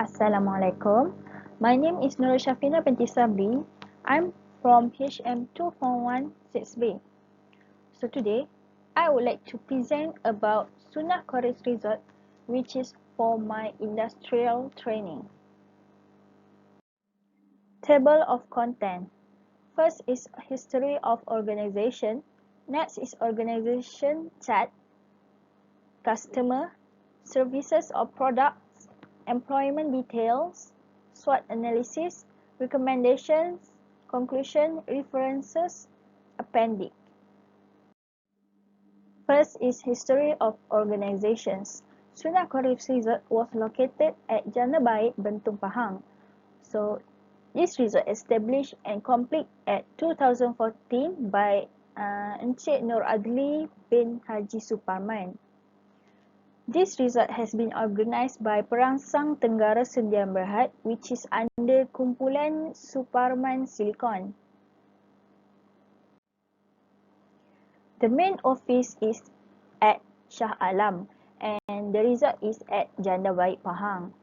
Assalamualaikum. My name is Nur Shafina binti Sabri. I'm from HM241-6B. So today, I would like to present about Suunah Koruss result, which is for my industrial training. Table of content. First is history of organization. Next is organization chart, customer, services or products, employment details, SWOT analysis, recommendations, conclusion, references, appendix. First is history of organizations. Suunah Koruss resort was located at Jana Baik, Bentong Pahang. So this resort established and complete at 2014 by Encik Nur Adli bin Haji Suparman. This resort has been organised by Perangsang Tenggara Sdn Bhd, which is under kumpulan Suparman Silicon. The main office is at Shah Alam and the resort is at Janda Baik, Pahang.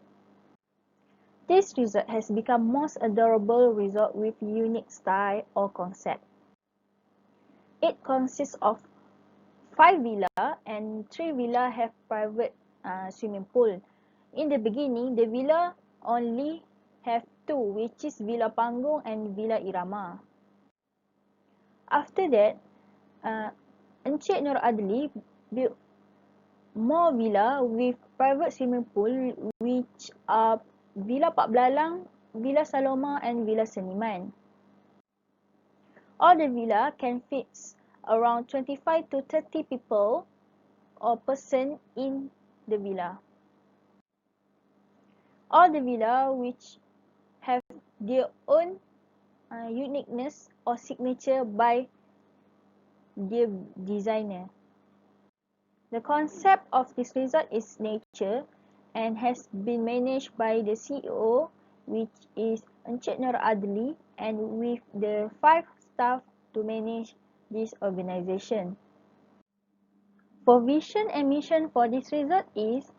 This resort has become most adorable resort with unique style or concept. It consists of 5 villa and 3 villa have private swimming pool. In the beginning, the villa only have 2, which is Villa Panggung and Villa Irama. After that, Encik Nur Adli built more villa with private swimming pool, which are Villa Pak Belalang, Villa Saloma and Villa Seniman. All the villa can fit around 25 to 30 people or person in the villa. All the villa which have their own uniqueness or signature by their designer. The concept of this resort is nature and has been managed by the CEO, which is Encik Nur Adli, and with the 5 staff to manage this organisation. For vision and mission for this resort is,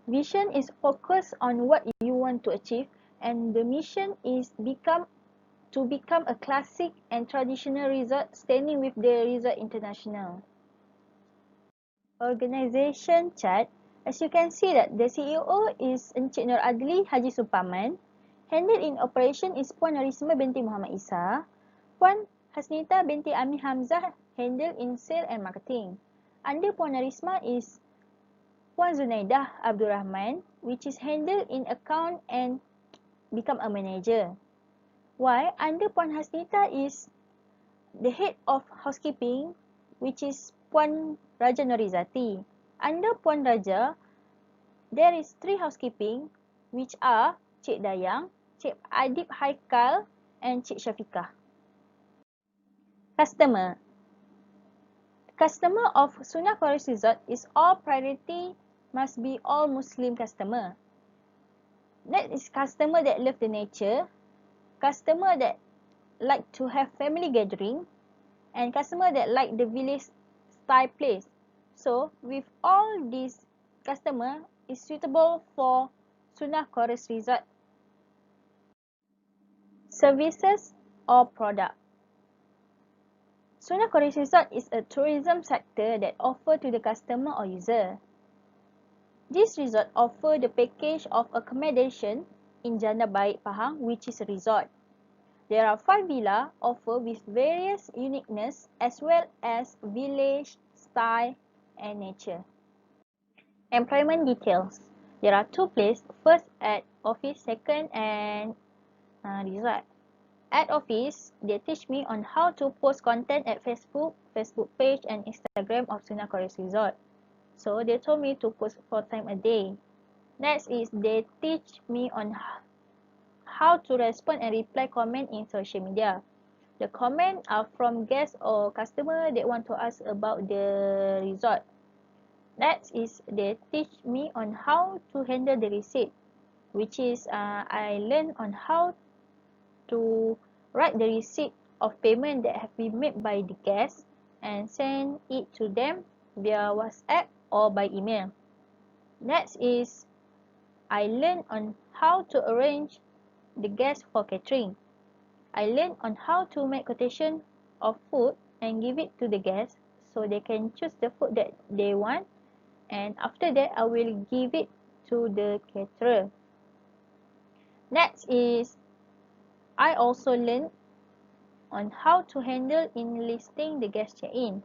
vision is focused on what you want to achieve, and the mission is to become a classic and traditional resort standing with the Resort International. Organisation chart. As you can see that the CEO is Encik Nur Adli Haji Suparman. Handled in operation is Puan Narisma binti Muhammad Isa. Puan Hasnita binti Ami Hamzah handled in sale and marketing. Under Puan Narisma is Puan Zunaidah Abdul Rahman, which is handled in account and become a manager. While under Puan Hasnita is the head of housekeeping, which is Puan Raja Norizati. Under Puan Raja, there is 3 housekeeping, which are Cik Dayang, Cik Adib Haikal and Cik Syafiqah. Customer. Customer of Suunah Koruss Resort is all priority must be all Muslim customer. That is customer that love the nature, customer that like to have family gathering, and customer that like the village style place. So with all these customer is suitable for Suunah Koruss Resort. Services or product. Suunah Koruss Resort is a tourism sector that offer to the customer or user. This resort offer the package of accommodation in Janda Baik, Pahang, which is a resort. There are 5 villa offer with various uniqueness as well as village style and nature. Employment details. There are 2 places, first at office, second and resort. At office, they teach me on how to post content at Facebook page and Instagram of Suunah Koruss Resort. So they told me to post 4 times a day. Next is they teach me on how to respond and reply comment in social media. The comment are from guests or customer that want to ask about the resort. Next is they teach me on how to handle the receipt, which is I learn on how to write the receipt of payment that have been made by the guests and send it to them via WhatsApp or by email. Next is I learned on how to arrange the guests for catering. I learned on how to make quotation of food and give it to the guests so they can choose the food that they want, and after that I will give it to the caterer. Next is I also learned on how to handle enlisting the guest check-in.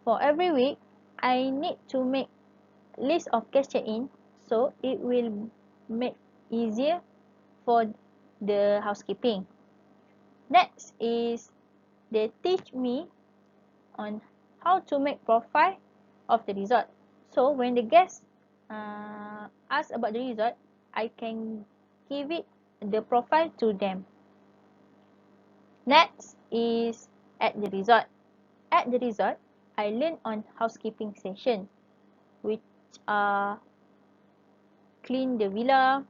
For every week, I need to make list of guest check-in, so it will make easier for the housekeeping. Next is they teach me on how to make profile of the resort. So when the guests ask about the resort, I can give it the profile to them. Next is at the resort. At the resort, I learn on housekeeping session, which are clean the villa,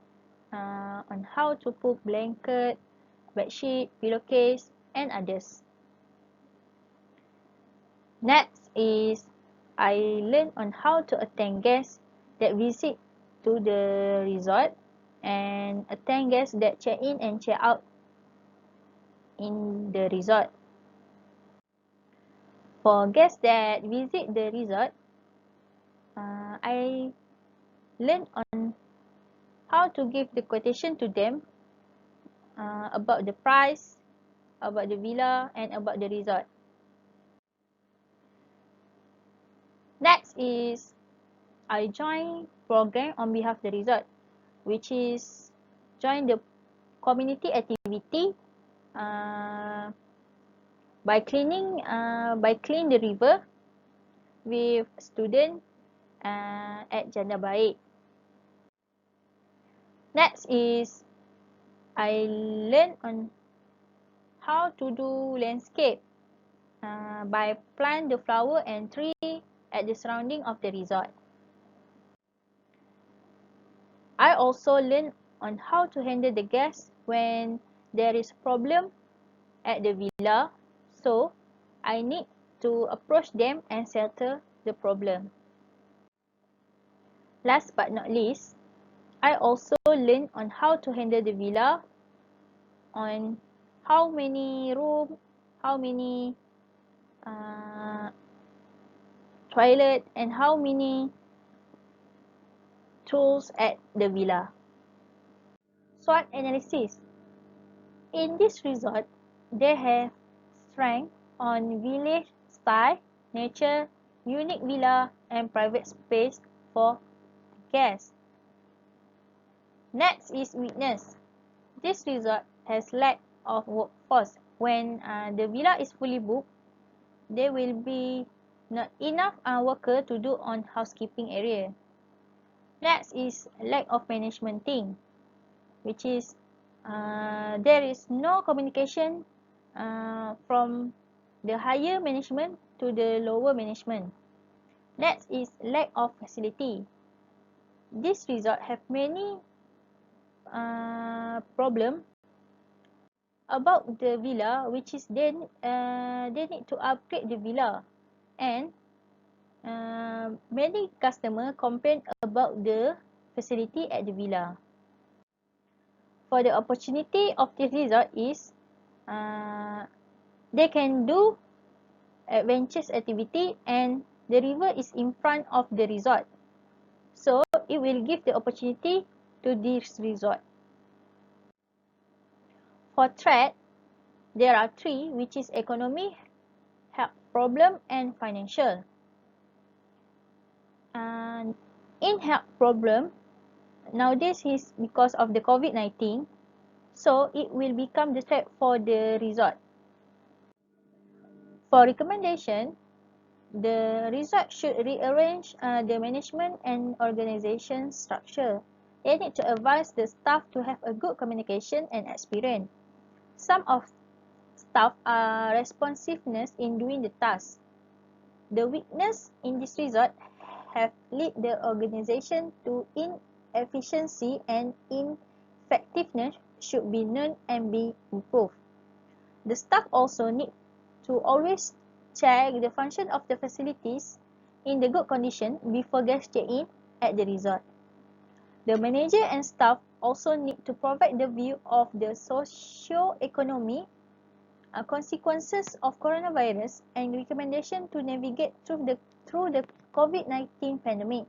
on how to put blanket, bedsheet, pillowcase, and others. Next is I learn on how to attend guests that visit to the resort and attend guests that check in and check out in the resort. For guests that visit the resort, I learn on how to give the quotation to them about the price, about the villa, and about the resort. Next is I join program on behalf of the resort, which is join the community activity by clean the river with student at Janda Baik. Next is I learn on how to do landscape by plant the flower and tree at the surrounding of the resort. I also learn on how to handle the guests when there is a problem at the villa, so I need to approach them and settle the problem. Last but not least, I also learn on how to handle the villa, on how many rooms, how many toilet, and how many tools at the villa. SWOT analysis. In this resort, they have strength on village style, nature, unique villa, and private space for guests. Next is weakness. This resort has lack of workforce. When the villa is fully booked, there will be not enough worker to do on housekeeping area. Next is lack of management team, which is there is no communication from the higher management to the lower management. Next is lack of facility. This resort have many problem about the villa, which is they need to upgrade the villa, and many customer complain about the facility at the villa. For the opportunity of this resort is they can do adventurous activity, and the river is in front of the resort, so it will give the opportunity to this resort. For threat, there are three, which is economy, health problem, and financial. In health problem, nowadays is because of the COVID-19, so it will become the threat for the resort. For recommendation, the resort should rearrange the management and organization structure. They need to advise the staff to have a good communication and experience. Some of staff are responsiveness in doing the task. The weakness in this resort have led the organization to inefficiency, and ineffectiveness should be known and be improved. The staff also need to always check the function of the facilities in the good condition before guests check in at the resort. The manager and staff also need to provide the view of the socio-economic consequences of coronavirus and recommendation to navigate through the COVID-19 pandemic.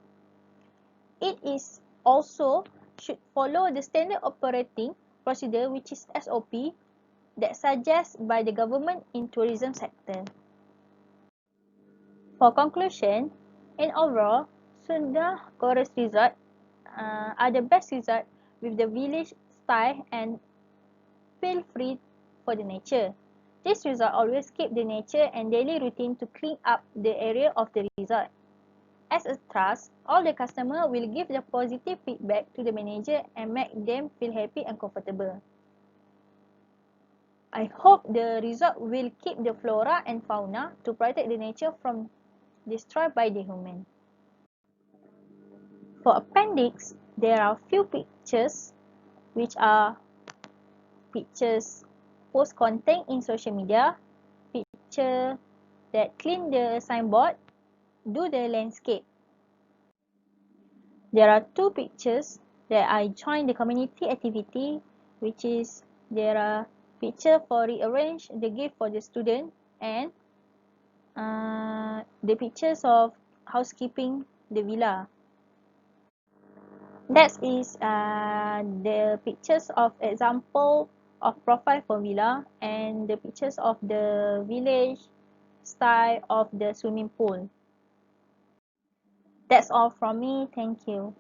It is also should follow the standard operating procedure, which is SOP, that suggested by the government in tourism sector. For conclusion, in overall, Suunah Koruss resort are the best resort with the village style and feel free for the nature. This resort always keep the nature and daily routine to clean up the area of the resort. As a trust, all the customer will give the positive feedback to the manager and make them feel happy and comfortable. I hope the resort will keep the flora and fauna to protect the nature from destroyed by the human. For appendix, there are few pictures which are pictures post content in social media, picture that clean the signboard, do the landscape. There are two pictures that I joined the community activity, which is there are picture for rearrange the gift for the student and the pictures of housekeeping the villa. That is the pictures of example of profile for villa and the pictures of the village style of the swimming pool. That's all from me. Thank you.